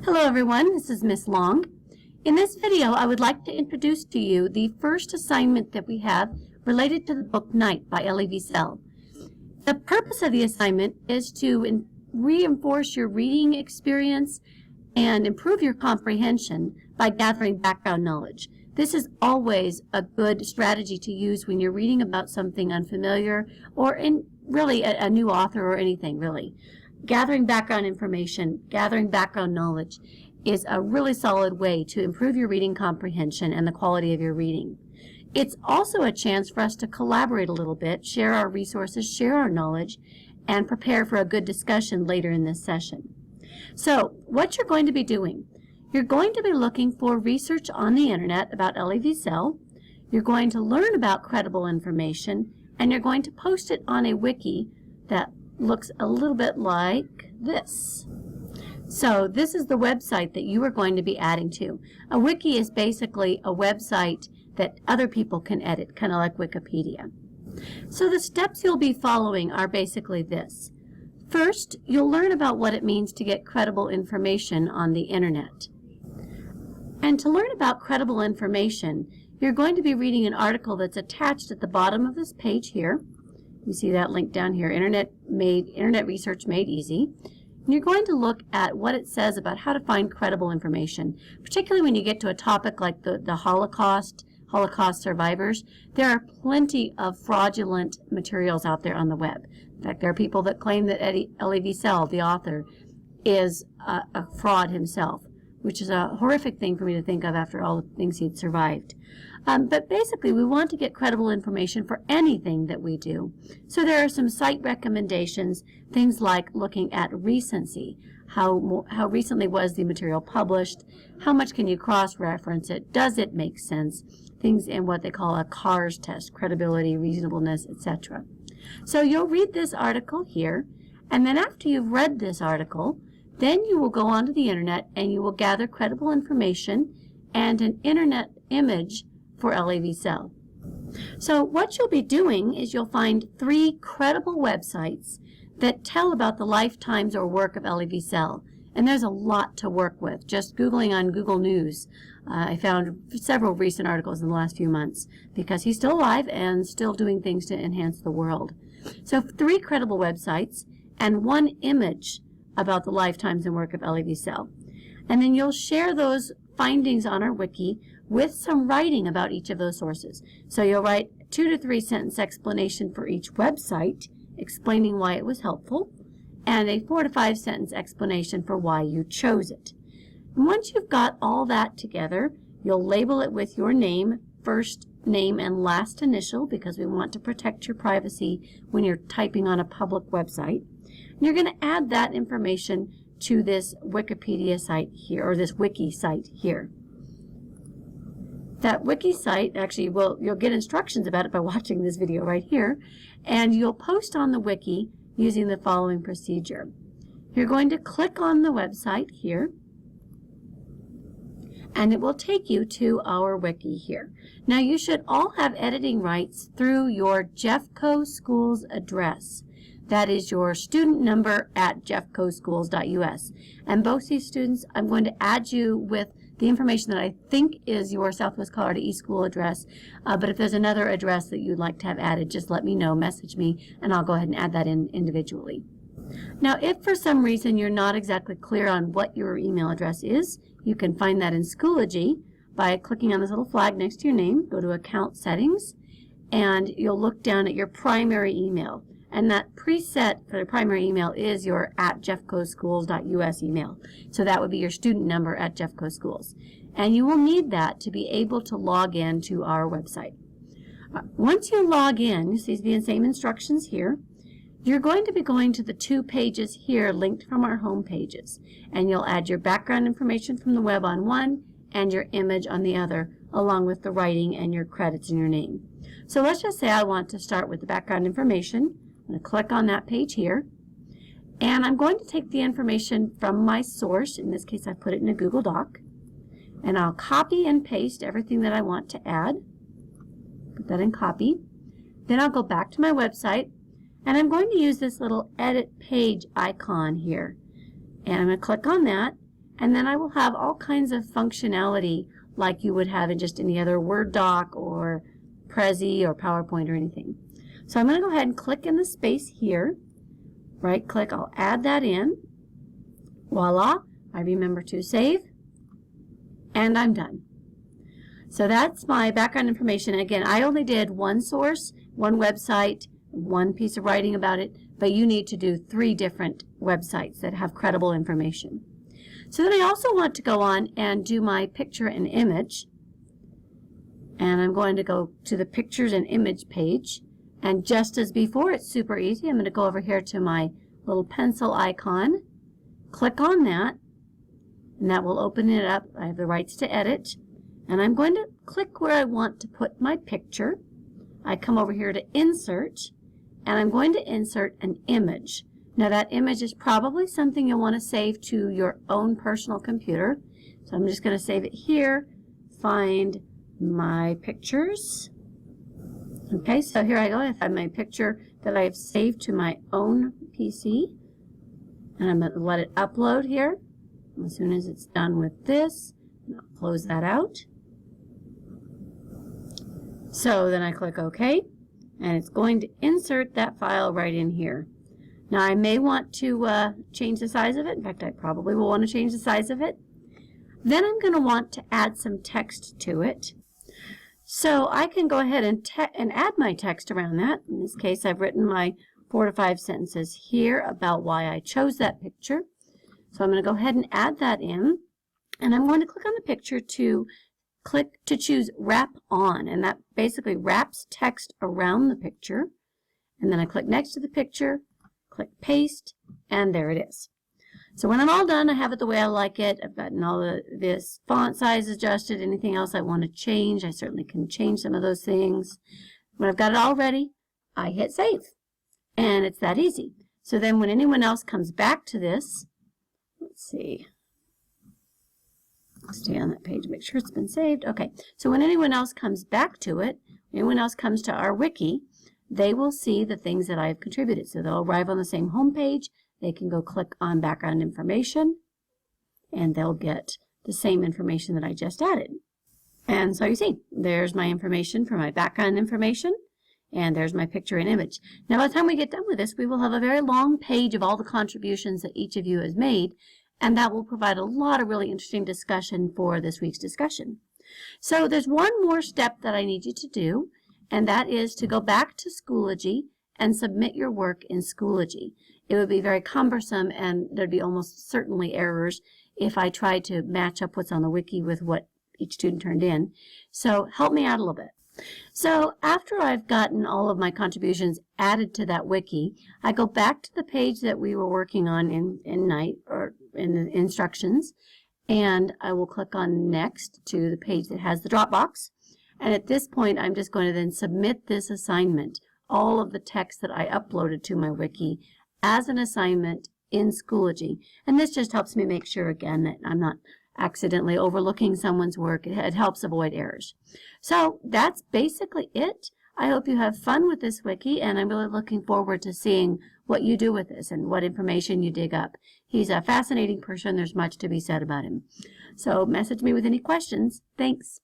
Hello everyone, this is Miss Long. In this video, I would like to introduce to you the first assignment that we have related to the book Night by Elie Wiesel. The purpose of the assignment is to reinforce your reading experience and improve your comprehension by gathering background knowledge. This is always a good strategy to use when you're reading about something unfamiliar or really a new author or anything really. Gathering background information, gathering background knowledge is a really solid way to improve your reading comprehension and the quality of your reading. It's also a chance for us to collaborate a little bit, share our resources, share our knowledge, and prepare for a good discussion later in this session. So, what you're going to be doing, you're going to be looking for research on the internet about Elie Wiesel, you're going to learn about credible information, and you're going to post it on a wiki that looks a little bit like this. So this is the website that you are going to be adding to. A wiki is basically a website that other people can edit, kind of like Wikipedia. So the steps you'll be following are basically this. First, you'll learn about what it means to get credible information on the internet. And to learn about credible information, you're going to be reading an article that's attached at the bottom of this page here. You see that link down here, Internet Research Made Easy. And you're going to look at what it says about how to find credible information, particularly when you get to a topic like the Holocaust survivors. There are plenty of fraudulent materials out there on the web. In fact, there are people that claim that Elie Wiesel, the author, is a fraud himself, which is a horrific thing for me to think of after all the things he'd survived. But basically, we want to get credible information for anything that we do. So there are some site recommendations, things like looking at recency. How recently was the material published? How much can you cross-reference it? Does it make sense? Things in what they call a CARS test, credibility, reasonableness, etc. So you'll read this article here, and then after you've read this article, then you will go onto the internet and you will gather credible information and an internet image for Elie Wiesel. So what you'll be doing is you'll find 3 credible websites that tell about the lifetimes or work of Elie Wiesel. And there's a lot to work with. Just Googling on Google News, I found several recent articles in the last few months because he's still alive and still doing things to enhance the world. So 3 credible websites and 1 image about the lifetimes and work of Elie Wiesel. And then you'll share those findings on our wiki with some writing about each of those sources. So you'll write 2 to 3 sentence explanation for each website, explaining why it was helpful, and a 4 to 5 sentence explanation for why you chose it. And once you've got all that together, you'll label it with your name, first name and last initial, because we want to protect your privacy when you're typing on a public website. And you're going to add that information to this Wikipedia site here, or this wiki site here. That wiki site, actually, you'll get instructions about it by watching this video right here, and you'll post on the wiki using the following procedure. You're going to click on the website here, and it will take you to our wiki here. Now, you should all have editing rights through your Jeffco Schools address. That is your student number at jeffcoschools.us. And both these students, I'm going to add you with the information that I think is your Southwest Colorado eSchool address. But if there's another address that you'd like to have added, just let me know, message me, and I'll go ahead and add that in individually. Now, if for some reason you're not exactly clear on what your email address is, you can find that in Schoology by clicking on this little flag next to your name, go to Account Settings, and you'll look down at your primary email. And that preset for the primary email is your at jeffcoschools.us email. So that would be your student number at Jeffco Schools. And you will need that to be able to log in to our website. Once you log in, you see the same instructions here. You're going to be going to the 2 pages here linked from our home pages. And you'll add your background information from the web on one and your image on the other, along with the writing and your credits and your name. So let's just say I want to start with the background information. I'm going to click on that page here, and I'm going to take the information from my source. In this case, I put it in a Google Doc, and I'll copy and paste everything that I want to add. Put that in copy. Then I'll go back to my website, and I'm going to use this little edit page icon here. And I'm going to click on that, And then I will have all kinds of functionality like you would have in just any other Word doc or Prezi or PowerPoint or anything. So I'm going to go ahead and click in the space here. Right click, I'll add that in. Voila, I remember to save. And I'm done. So that's my background information. Again, I only did one source, one website, one piece of writing about it, but you need to do 3 different websites that have credible information. So then I also want to go on and do my picture and image. And I'm going to go to the pictures and image page. And just as before, it's super easy. I'm going to go over here to my little pencil icon, click on that, and that will open it up. I have the rights to edit. And I'm going to click where I want to put my picture. I come over here to insert, and I'm going to insert an image. Now that image is probably something you'll want to save to your own personal computer. So I'm just going to save it here, find my pictures. Okay, so here I go. I have my picture that I have saved to my own PC. And I'm going to let it upload here. As soon as it's done with this, I'll close that out. So then I click OK, and it's going to insert that file right in here. Now I may want to change the size of it. In fact, I probably will want to change the size of it. Then I'm going to want to add some text to it. So I can go ahead and add my text around that. In this case, I've written my 4 to 5 sentences here about why I chose that picture. So I'm going to go ahead and add that in. And I'm going to click on the picture to choose Wrap On. And that basically wraps text around the picture. And then I click next to the picture, click Paste, and there it is. So when I'm all done, I have it the way I like it. I've gotten all this font size adjusted. Anything else I want to change, I certainly can change some of those things. When I've got it all ready, I hit Save. And it's that easy. So then when anyone else comes back to this, let's see. I'll stay on that page, make sure it's been saved. Okay, so when anyone else comes back to it, anyone else comes to our wiki, they will see the things that I've contributed. So they'll arrive on the same home page. They can go click on background information, and they'll get the same information that I just added. And so you see, there's my information for my background information, and there's my picture and image. Now by the time we get done with this, we will have a very long page of all the contributions that each of you has made, and that will provide a lot of really interesting discussion for this week's discussion. So there's one more step that I need you to do, and that is to go back to Schoology and submit your work in Schoology. It would be very cumbersome, and there'd be almost certainly errors if I tried to match up what's on the wiki with what each student turned in. So help me out a little bit. So after I've gotten all of my contributions added to that wiki, I go back to the page that we were working on in Night, or in the instructions, and I will click on Next to the page that has the Dropbox. And at this point, I'm just going to then submit this assignment, all of the text that I uploaded to my wiki, as an assignment in Schoology. And this just helps me make sure, again, that I'm not accidentally overlooking someone's work. It helps avoid errors. So that's basically it. I hope you have fun with this wiki, and I'm really looking forward to seeing what you do with this and what information you dig up. He's a fascinating person. There's much to be said about him. So message me with any questions. Thanks.